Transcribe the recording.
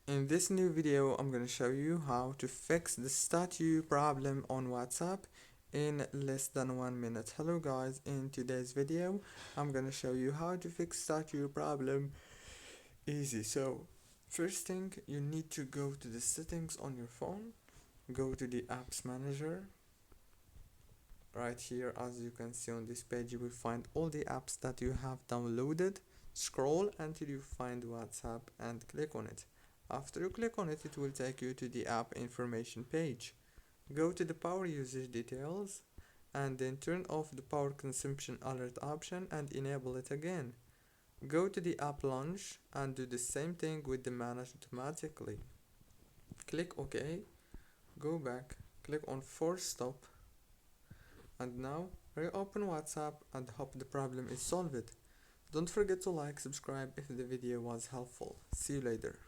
In this new video, I'm gonna show you how to fix the statue problem on WhatsApp in less than 1 minute. Hello guys, in today's video, I'm gonna show you how to fix statue problem easy. So, first thing, you need to go to the settings on your phone, go to the apps manager. Right here, as you can see on this page, you will find all the apps that you have downloaded. Scroll until you find WhatsApp and click on it. After you click on it, it will take you to the app information page. Go to the power usage details and then turn off the power consumption alert option and enable it again. Go to the app launch and do the same thing with the manage automatically. Click OK, go back, click on force stop, and now reopen WhatsApp and hope the problem is solved. Don't forget to like, subscribe if the video was helpful. See you later.